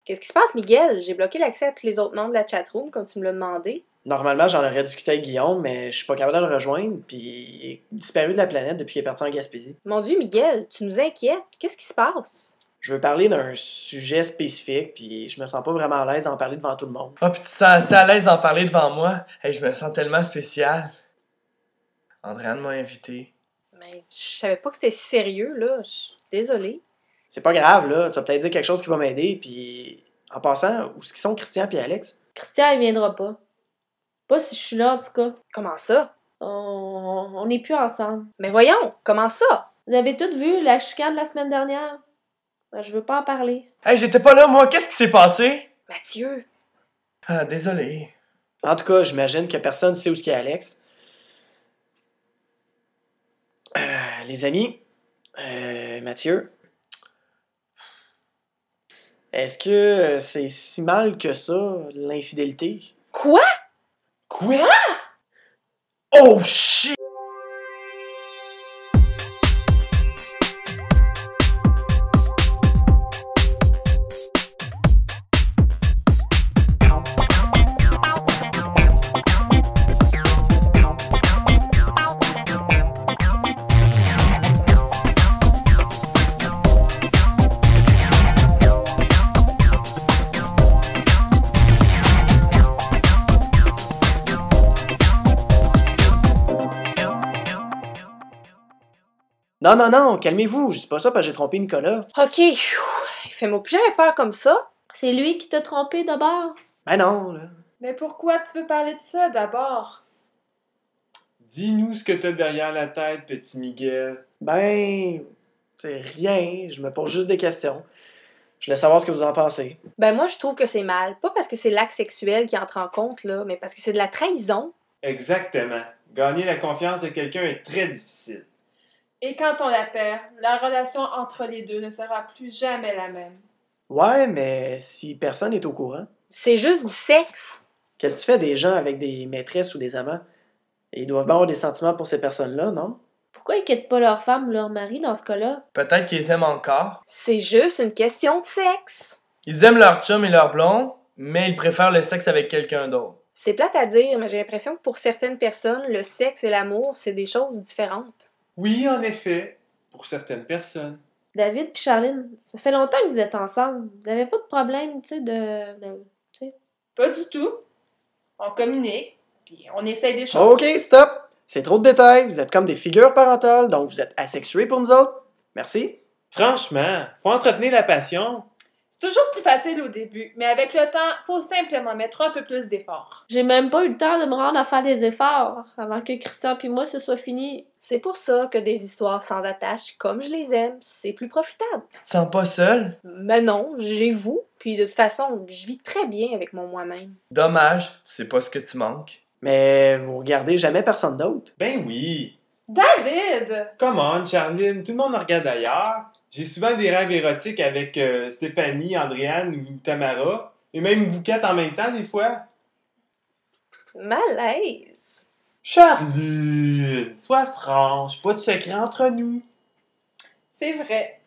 Qu'est-ce qui se passe, Miguel? J'ai bloqué l'accès à tous les autres membres de la chatroom, comme tu me l'as demandé. Normalement, j'en aurais discuté avec Guillaume, mais je suis pas capable de le rejoindre, puis il est disparu de la planète depuis qu'il est parti en Gaspésie. Mon Dieu, Miguel, tu nous inquiètes. Qu'est-ce qui se passe? Je veux parler d'un sujet spécifique, puis je me sens pas vraiment à l'aise d'en parler devant tout le monde. Ah, puis tu te sens assez à l'aise d'en parler devant moi? Hey, je me sens tellement spécial. Andréane m'a invité. Mais je savais pas que c'était si sérieux, là. Je suis désolée. C'est pas grave, là, tu vas peut-être dire quelque chose qui va m'aider, puis en passant, où est-ce qu'ils sont Christian et Alex? Christian, il viendra pas. Pas si je suis là, en tout cas. Comment ça? On n'est plus ensemble. Mais voyons, comment ça? Vous avez toutes vu la chicane la semaine dernière? Ben, je veux pas en parler. Hey, j'étais pas là, moi, qu'est-ce qui s'est passé? Mathieu, Ah, désolé. En tout cas, j'imagine que personne sait où est Alex. Les amis, Mathieu, est-ce que c'est si mal que ça, l'infidélité? quoi? Quoi? Oh shit! Non, non, non, calmez-vous, je dis pas ça parce que j'ai trompé Nicolas. Ok, fais-moi plus jamais peur comme ça. C'est lui qui t'a trompé d'abord? Ben non, là. Mais pourquoi tu veux parler de ça d'abord? Dis-nous ce que t'as derrière la tête, petit Miguel. Ben, c'est rien, je me pose juste des questions. Je voulais savoir ce que vous en pensez. Ben moi, je trouve que c'est mal. Pas parce que c'est l'acte sexuel qui entre en compte, là, mais parce que c'est de la trahison. Exactement. Gagner la confiance de quelqu'un est très difficile. Et quand on la perd, la relation entre les deux ne sera plus jamais la même. Ouais, mais si personne n'est au courant, C'est juste du sexe. qu'est-ce que tu fais des gens avec des maîtresses ou des amants? Ils doivent bien avoir des sentiments pour ces personnes-là, non? Pourquoi ils quittent pas leur femme ou leur mari dans ce cas-là? Peut-être qu'ils aiment encore. C'est juste une question de sexe. Ils aiment leur chum et leur blonde, mais ils préfèrent le sexe avec quelqu'un d'autre. C'est plate à dire, mais j'ai l'impression que pour certaines personnes, le sexe et l'amour, c'est des choses différentes. Oui, en effet, pour certaines personnes. David et Charline, ça fait longtemps que vous êtes ensemble. Vous avez pas de problème, tu sais, Pas du tout. On communique, puis on essaye des choses. Ok, stop! C'est trop de détails, vous êtes comme des figures parentales, donc vous êtes asexués pour nous autres. Merci. Franchement, faut entretenir la passion. C'est toujours plus facile au début, mais avec le temps, faut simplement mettre un peu plus d'efforts. J'ai même pas eu le temps de me rendre à faire des efforts avant que Christian puis moi ce soit fini. C'est pour ça que des histoires sans attache, comme je les aime, c'est plus profitable. Tu te sens pas seul? Mais non, j'ai vous, puis de toute façon, je vis très bien avec mon moi-même. Dommage, tu sais pas ce que tu manques. Mais vous regardez jamais personne d'autre. Ben oui. David! Come on, Charline, tout le monde regarde ailleurs. J'ai souvent des rêves érotiques avec Stéphanie, Andréane ou Tamara. Et même vous quatre en même temps, des fois. Malaise. Charline, sois franche, pas de secret entre nous. C'est vrai.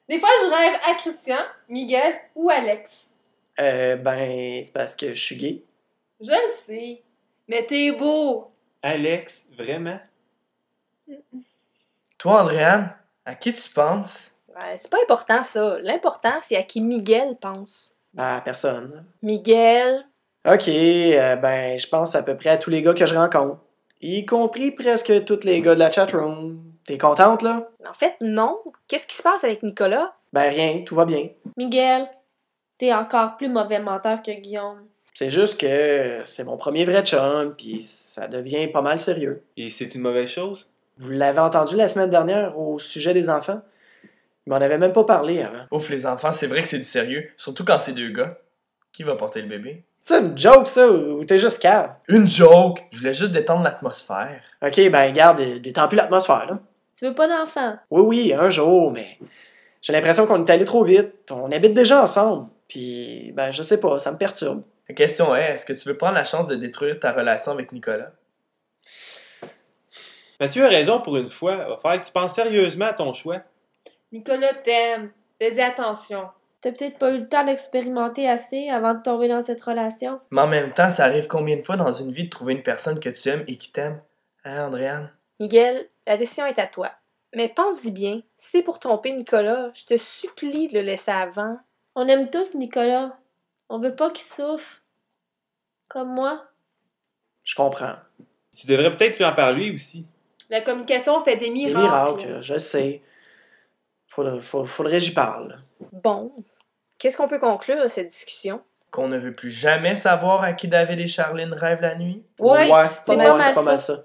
Des fois, je rêve à Christian, Miguel ou Alex. Ben, c'est parce que je suis gay. Je le sais. Mais t'es beau. Alex, vraiment? Toi, Andréane, à qui tu penses? Ouais, c'est pas important ça. L'important, c'est à qui Miguel pense. Ben, personne. Miguel, Ok, ben, je pense à peu près à tous les gars que je rencontre. Y compris presque tous les gars de la chatroom. T'es contente, là? en fait, non. Qu'est-ce qui se passe avec Nicolas? Ben, rien, tout va bien. Miguel, t'es encore plus mauvais menteur que Guillaume. C'est juste que c'est mon premier vrai chum, pis ça devient pas mal sérieux. Et c'est une mauvaise chose? Vous l'avez entendu la semaine dernière au sujet des enfants? Il m'en avait même pas parlé avant. Ouf, les enfants, c'est vrai que c'est du sérieux, surtout quand c'est deux gars. Qui va porter le bébé? C'est une joke, ça, ou t'es juste cave? Une joke! Je voulais juste détendre l'atmosphère. Ok, ben, garde, détends plus l'atmosphère, là. Tu veux pas d'enfant? Oui, oui, un jour, mais j'ai l'impression qu'on est allé trop vite. On habite déjà ensemble. Puis, ben, je sais pas, ça me perturbe. La question est, est-ce que tu veux prendre la chance de détruire ta relation avec Nicolas? Mathieu a raison pour une fois. Va falloir que tu penses sérieusement à ton choix. Nicolas t'aime. Fais-y attention. T'as peut-être pas eu le temps d'expérimenter assez avant de tomber dans cette relation. Mais en même temps, ça arrive combien de fois dans une vie de trouver une personne que tu aimes et qui t'aime? Hein, Andréane? Miguel, la décision est à toi. Mais pense-y bien, si c'est pour tromper Nicolas, je te supplie de le laisser avant. On aime tous Nicolas. On veut pas qu'il souffre. Comme moi. Je comprends. Tu devrais peut-être lui en parler aussi. La communication fait des Des miracles. miracles, je le sais. Faudrait que j'y parle. Bon, qu'est-ce qu'on peut conclure de cette discussion? Qu'on ne veut plus jamais savoir à qui David et Charline rêvent la nuit? Ouais, c'est c'est pas pas mal mal ça. ça.